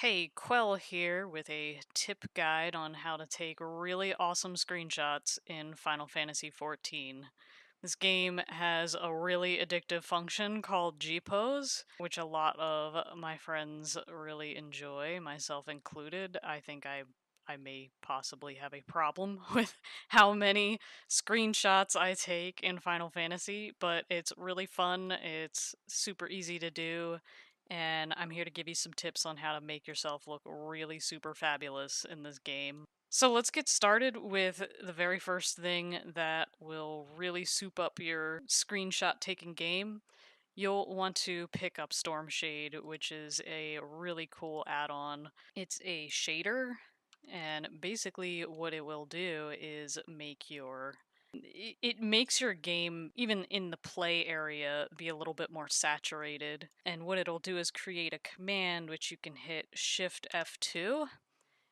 Hey, Quell here with a tip guide on how to take really awesome screenshots in Final Fantasy XIV. This game has a really addictive function called gpose, which a lot of my friends really enjoy, myself included. I may possibly have a problem with how many screenshots I take in Final Fantasy, but it's really fun. It's super easy to do, and I'm here to give you some tips on how to make yourself look really super fabulous in this game. So let's get started with the very first thing that will really soup up your screenshot taking game. You'll want to pick up Stormshade, which is a really cool add-on. It's a shader, and basically what it will do is it makes your game, even in the play area, be a little bit more saturated. And what it'll do is create a command which you can hit Shift F2,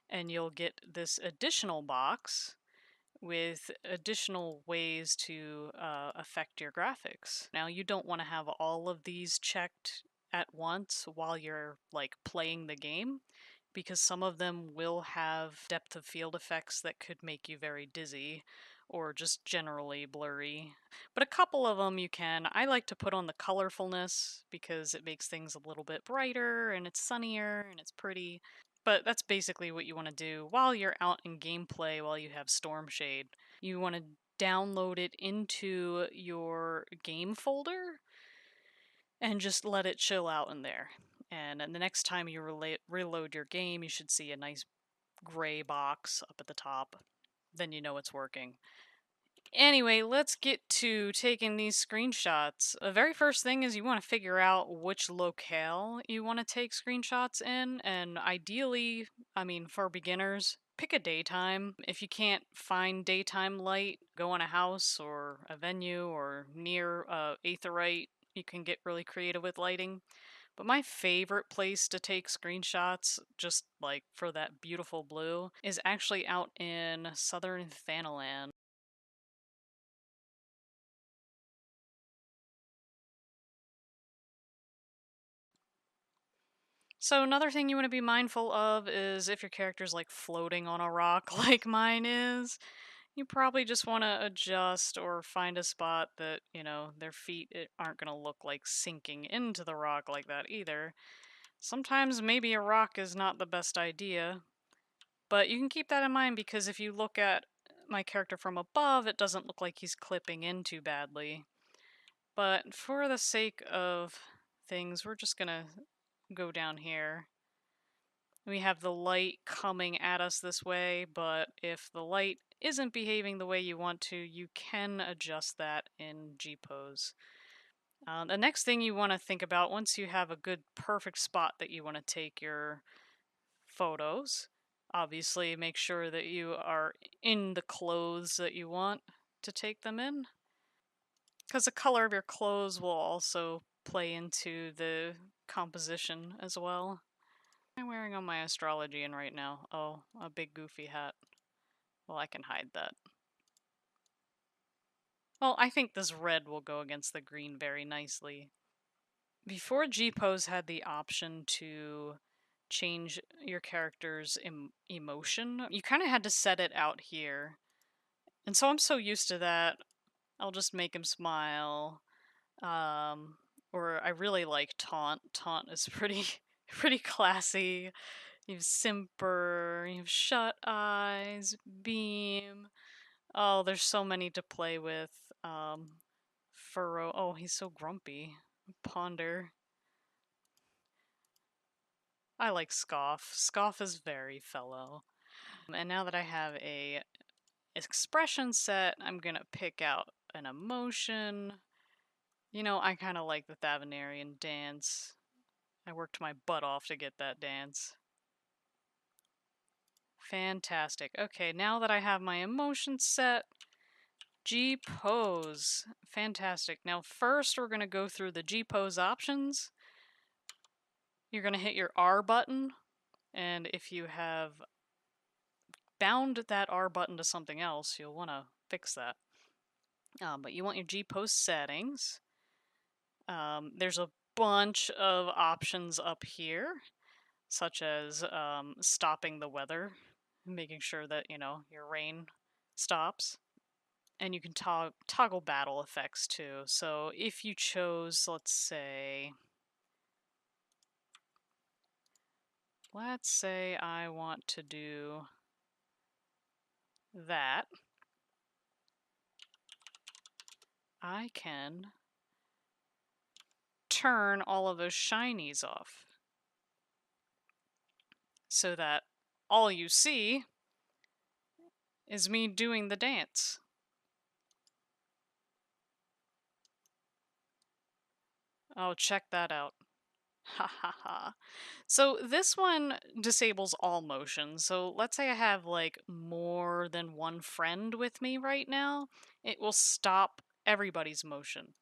and you'll get this additional box with additional ways to affect your graphics. Now, you don't want to have all of these checked at once while you're like playing the game, because some of them will have depth of field effects that could make you very dizzy or just generally blurry. But a couple of them you can. I like to put on the colorfulness because it makes things a little bit brighter and it's sunnier and it's pretty. But that's basically what you want to do while you're out in gameplay while you have Stormshade. You want to download it into your game folder and just let it chill out in there. And the next time you reload your game, you should see a nice gray box up at the top. Then you know it's working. Anyway, let's get to taking these screenshots. The very first thing is you want to figure out which locale you want to take screenshots in, and ideally, for beginners, pick a daytime. If you can't find daytime light, go in a house or a venue or near aetheryte. You can get really creative with lighting. But my favorite place to take screenshots, just like for that beautiful blue, is actually out in southern Thanalan. So another thing you want to be mindful of is if your character's like floating on a rock like mine is, you probably just want to adjust or find a spot that, their feet aren't going to look like sinking into the rock like that either. Sometimes maybe a rock is not the best idea, but you can keep that in mind because if you look at my character from above, it doesn't look like he's clipping in too badly. But for the sake of things, we're just going to go down here. We have the light coming at us this way, but if the light isn't behaving the way you want to, you can adjust that in gpose. The next thing you want to think about once you have a good perfect spot that you want to take your photos, obviously make sure that you are in the clothes that you want to take them in, because the color of your clothes will also play into the composition as well. I'm wearing on my astrology in right now. Oh, a big goofy hat. Well, I can hide that. Well, I think this red will go against the green very nicely. Before gpose had the option to change your character's emotion, you kind of had to set it out here. And so I'm so used to that, I'll just make him smile. Or I really like taunt. Taunt is pretty pretty classy. You have simper, you have shut eyes, beam. Oh, there's so many to play with. Furrow. Oh, he's so grumpy. Ponder. I like scoff. Scoff is very fellow. And now that I have a expression set, I'm gonna pick out an emotion. I kind of like the Thavanarian dance. I worked my butt off to get that dance. Fantastic. Okay, now that I have my emotion set, gpose. Fantastic. Now first we're going to go through the gpose options. You're going to hit your R button, and if you have bound that R button to something else, you'll want to fix that. But you want your gpose settings. There's a bunch of options up here. such as stopping the weather, making sure that, you know, your rain stops. And you can toggle battle effects too. So if you chose, let's say I want to do that, I can turn all of those shinies off so that all you see is me doing the dance. Oh, check that out. Ha ha ha. So this one disables all motion. So let's say I have like more than one friend with me right now, it will stop everybody's motion.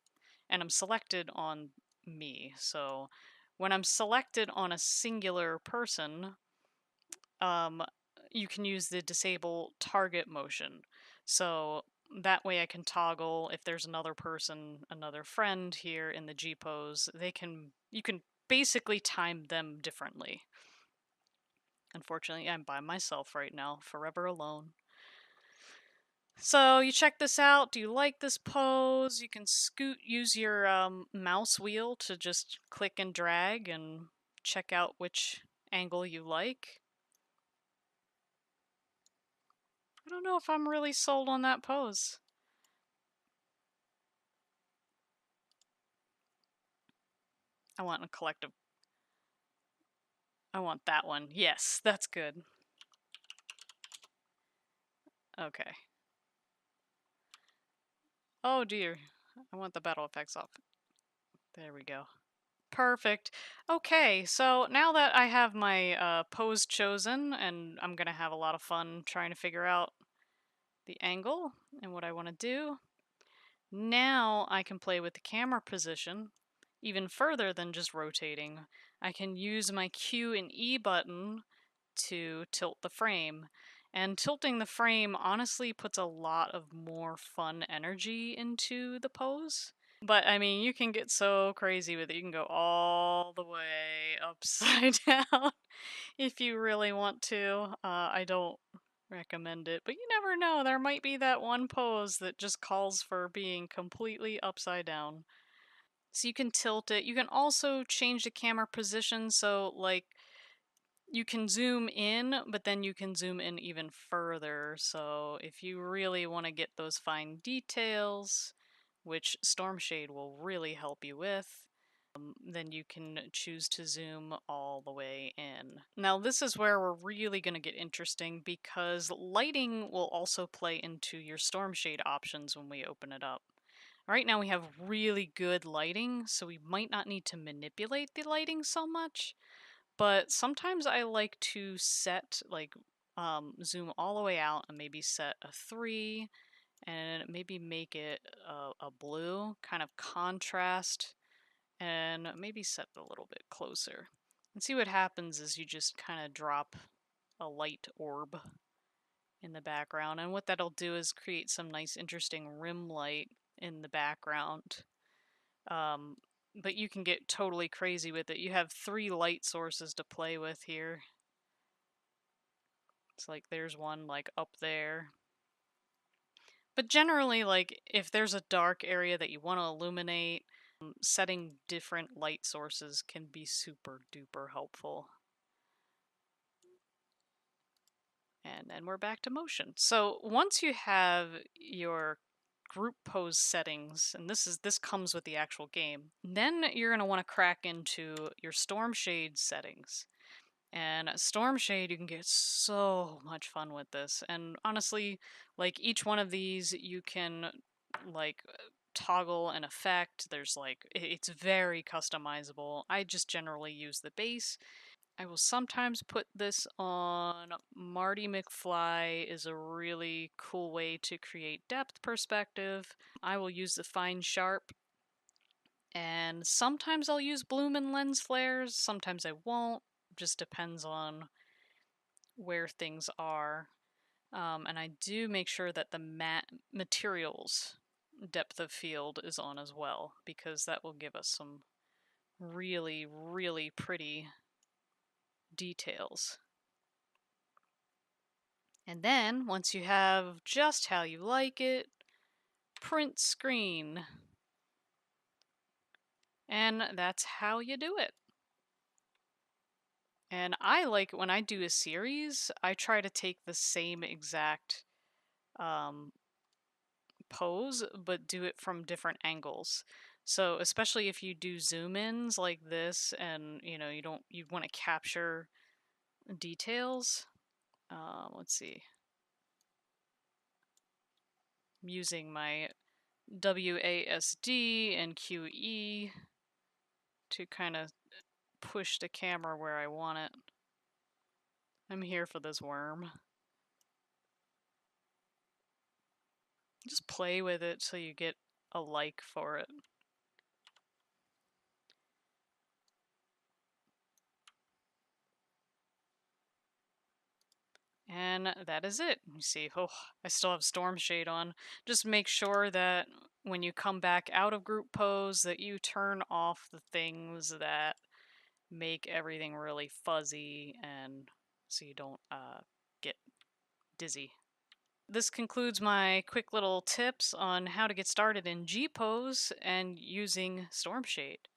And I'm selected on me. So when I'm selected on a singular person, um, you can use the disable target motion. So that way I can toggle if there's another person, another friend here in the G pose, you can basically time them differently. Unfortunately, I'm by myself right now, forever alone. So you check this out. Do you like this pose? You can use your mouse wheel to just click and drag and check out which angle you like. I don't know if I'm really sold on that pose. I want a collective. I want that one. Yes, that's good. Okay. Oh dear. I want the battle effects off. There we go. Perfect. Okay, so now that I have my pose chosen, and I'm gonna have a lot of fun trying to figure out the angle and what I want to do, now I can play with the camera position even further than just rotating. I can use my Q and E button to tilt the frame. And tilting the frame honestly puts a lot of more fun energy into the pose. But I mean, you can get so crazy with it. You can go all the way upside down if you really want to. I don't recommend it, but you never know. There might be that one pose that just calls for being completely upside down. So you can tilt it. You can also change the camera position so, like, you can zoom in, but then you can zoom in even further. So if you really want to get those fine details, which Stormshade will really help you with, then you can choose to zoom all the way in. Now this is where we're really going to get interesting because lighting will also play into your Stormshade options when we open it up. Right now we have really good lighting, so we might not need to manipulate the lighting so much. But sometimes I like to set, like, zoom all the way out and maybe set a 3 and maybe make it a blue kind of contrast and maybe set it a little bit closer. And see what happens is you just kind of drop a light orb in the background. And what that'll do is create some nice interesting rim light in the background. But you can get totally crazy with it. You have 3 light sources to play with here. It's like there's one like up there. But generally, like if there's a dark area that you want to illuminate, setting different light sources can be super duper helpful. And then we're back to motion. So once you have your group pose settings, and this comes with the actual game, then you're going to want to crack into your Stormshade settings. And Stormshade, you can get so much fun with this. And honestly, like each one of these, you can like toggle an effect. There's like, it's very customizable. I just generally use the base. I will sometimes put this on Marty McFly is a really cool way to create depth perspective. I will use the fine sharp. And sometimes I'll use bloom and lens flares, sometimes I won't. Just depends on where things are. And I do make sure that the matte materials depth of field is on as well, because that will give us some really, really pretty details. And then, once you have just how you like it, print screen. And that's how you do it. And I like when I do a series, I try to take the same exact um, pose, but do it from different angles. So especially if you do zoom ins like this, and you want to capture details. Let's see. I'm using my WASD and QE to kind of push the camera where I want it. I'm here for this worm. Just play with it till you get a like for it. And that is it. You see, oh, I still have stormshade on. Just make sure that when you come back out of group pose that you turn off the things that make everything really fuzzy, and so you don't get dizzy. This concludes my quick little tips on how to get started in gpose and using stormshade.